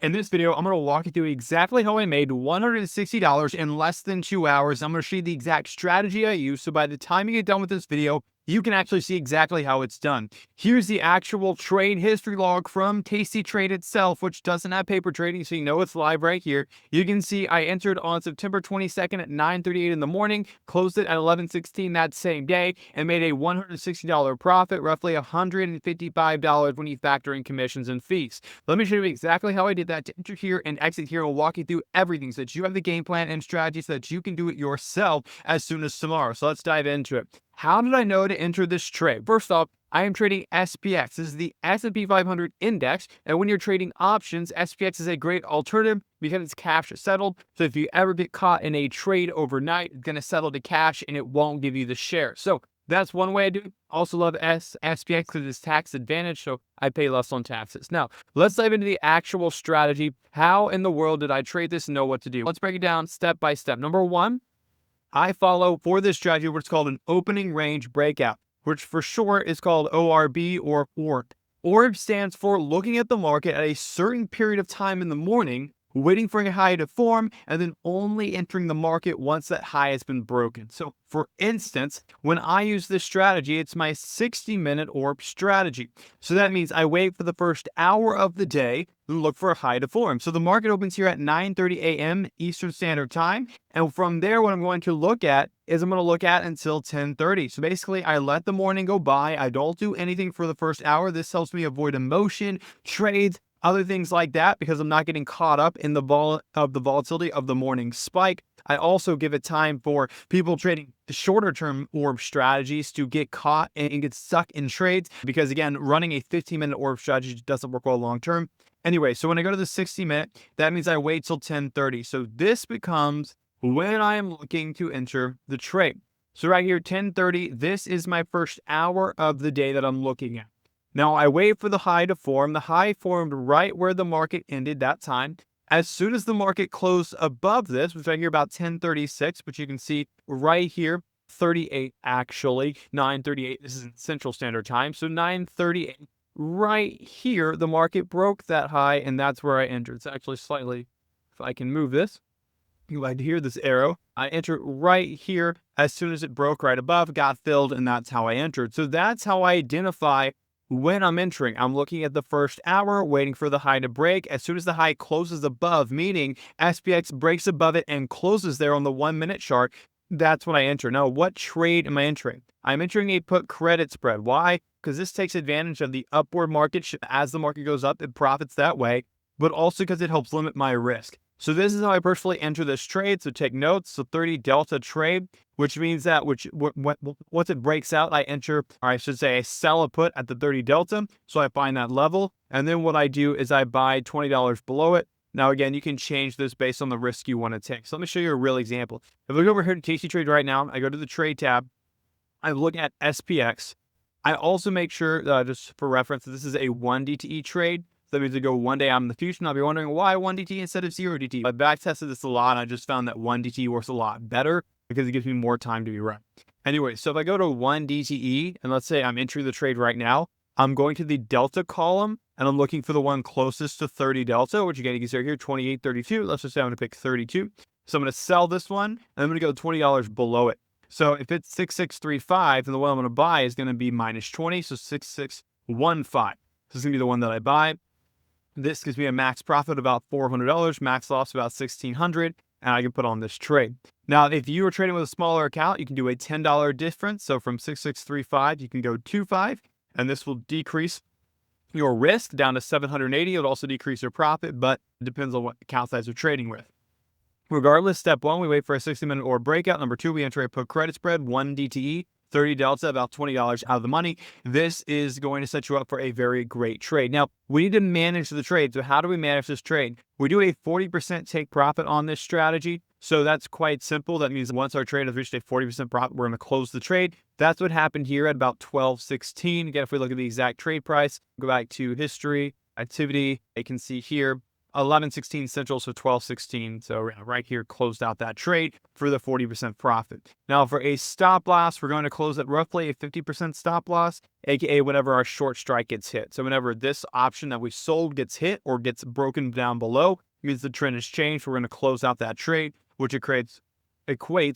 In this video, I'm going to walk you through exactly how I made $160 in less than 2 hours. I'm going to show you the exact strategy I use, so by the time you get done with this video, you can actually see exactly how it's done. Here's the actual trade history log from tastytrade itself, which doesn't have paper trading, so you know it's live right here. You can see I entered on September 22nd at 9:38 in the morning, closed it at 11:16 that same day, and made a $160 profit, roughly $155 when you factor in commissions and fees. Let me show you exactly how I did that to enter here and exit here. I'll walk you through everything so that you have the game plan and strategy so that you can do it yourself as soon as tomorrow. So let's dive into it. How did I know to enter this trade? First off, I am trading SPX. This is the S&P 500 index. And when you're trading options, SPX is a great alternative because it's cash settled. So if you ever get caught in a trade overnight, it's going to settle to cash and it won't give you the share. So that's one way I do it. Also love SPX because it's tax advantage, so I pay less on taxes. Now, let's dive into the actual strategy. How in the world did I trade this and know what to do? Let's break it down step by step. Number one, I follow for this strategy what's called an opening range breakout, which for short is called ORB or ORB. ORB stands for looking at the market at a certain period of time in the morning, waiting for a high to form, and then only entering the market once that high has been broken. So for instance, when I use this strategy, it's my 60-minute ORB strategy. So that means I wait for the first hour of the day and look for a high to form. So the market opens here at 9:30 a.m. Eastern Standard Time. And from there, what I'm going to look at is I'm going to look at until 10:30. So basically, I let the morning go by. I don't do anything for the first hour. This helps me avoid emotion, trades, other things like that, because I'm not getting caught up in the volatility of the morning spike. I also give it time for people trading the shorter term ORB strategies to get caught and get stuck in trades, because again, running a 15-minute ORB strategy doesn't work well long term. Anyway, so when I go to the 60-minute, that means I wait till 10:30. So this becomes when I am looking to enter the trade. So right here, 10:30, this is my first hour of the day that I'm looking at. Now I wait for the high to form. The high formed right where the market ended that time. As soon as the market closed above this, which I hear about 10:36, but you can see right here, 38 actually, 9:38. This is in Central Standard Time. So 9:38, right here, the market broke that high, and that's where I entered. It's actually slightly, if I can move this, you like to hear this arrow. I entered right here as soon as it broke right above, got filled, and that's how I entered. So that's how I identify when I'm entering. I'm looking at the first hour, waiting for the high to break. As soon as the high closes above, meaning SPX breaks above it and closes there on the 1-minute chart, that's when I enter. Now, what trade am I entering? I'm entering a put credit spread. Why? Because this takes advantage of the upward market. As the market goes up, it profits that way, but also because it helps limit my risk. So this is how I personally enter this trade. So take notes. So 30 delta trade, which means that once it breaks out, I enter, or I should say I sell a put at the 30 delta. So I find that level. And then what I do is I buy $20 below it. Now, again, you can change this based on the risk you want to take. So let me show you a real example. If we go over here to tastytrade right now, I go to the trade tab. I look at SPX. I also make sure, just for reference, this is a 1 DTE trade. So that means to go 1 day out in the future. And I'll be wondering why 1 DTE instead of 0 DTE. I've back tested this a lot, and I just found that 1 DTE works a lot better because it gives me more time to be right. Anyway, so if I go to 1 DTE, and let's say I'm entering the trade right now, I'm going to the delta column, and I'm looking for the one closest to 30 delta, which again, you can see right here, 28.32. Let's just say I'm going to pick 32. So I'm going to sell this one, and I'm going to go $20 below it. So if it's 6635, then the one I'm going to buy is going to be minus 20, so 6615. This is going to be the one that I buy. This gives me a max profit of about $400, max loss about $1,600, and I can put on this trade. Now, if you are trading with a smaller account, you can do a $10 difference. So from 6635, you can go 25, and this will decrease your risk down to 780. It'll also decrease your profit, but it depends on what account size you're trading with. Regardless, step one, we wait for a 60-minute ORB breakout. Number two, we enter a put credit spread, 1 DTE, 30 delta, about $20 out of the money. This is going to set you up for a very great trade. Now, we need to manage the trade. So how do we manage this trade? We do a 40% take profit on this strategy. So that's quite simple. That means once our trade has reached a 40% profit, we're going to close the trade. That's what happened here at about 12:16. Again, if we look at the exact trade price, go back to history, activity, you can see here, 11:16 Central, so 12:16. So right here, closed out that trade for the 40% profit. Now for a stop loss, we're going to close at roughly a 50% stop loss, aka whenever our short strike gets hit. So whenever this option that we sold gets hit or gets broken down below, means the trend has changed. We're going to close out that trade, which equates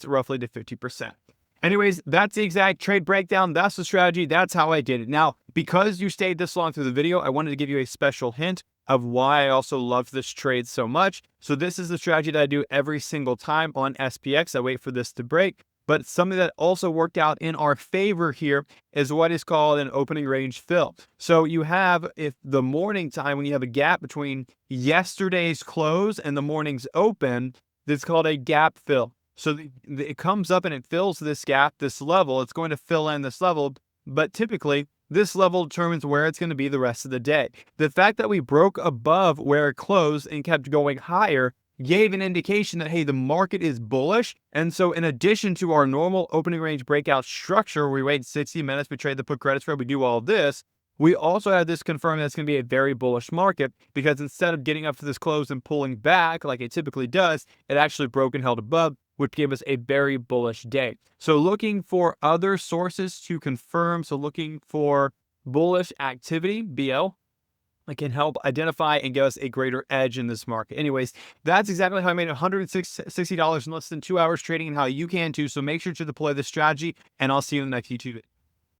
roughly to 50%. Anyways, that's the exact trade breakdown. That's the strategy. That's how I did it. Now, because you stayed this long through the video, I wanted to give you a special hint of why I also love this trade so much. So this is the strategy that I do every single time on SPX. I wait for this to break. But something that also worked out in our favor here is what is called an opening range fill. So you have, if the morning time, when you have a gap between yesterday's close and the morning's open, that's called a gap fill. So it comes up and it fills this gap, this level. It's going to fill in this level, but typically this level determines where it's going to be the rest of the day. The fact that we broke above where it closed and kept going higher gave an indication that, hey, the market is bullish. And so in addition to our normal opening range breakout structure, we wait 60 minutes, we trade the put credit spread, we do all of this. We also have this confirmed that it's going to be a very bullish market, because instead of getting up to this close and pulling back like it typically does, it actually broke and held above, which gave us a very bullish day. So looking for other sources to confirm, so looking for bullish activity, BL, it can help identify and give us a greater edge in this market. Anyways, that's exactly how I made $160 in less than 2 hours trading, and how you can too. So make sure to deploy this strategy, and I'll see you in the next YouTube video.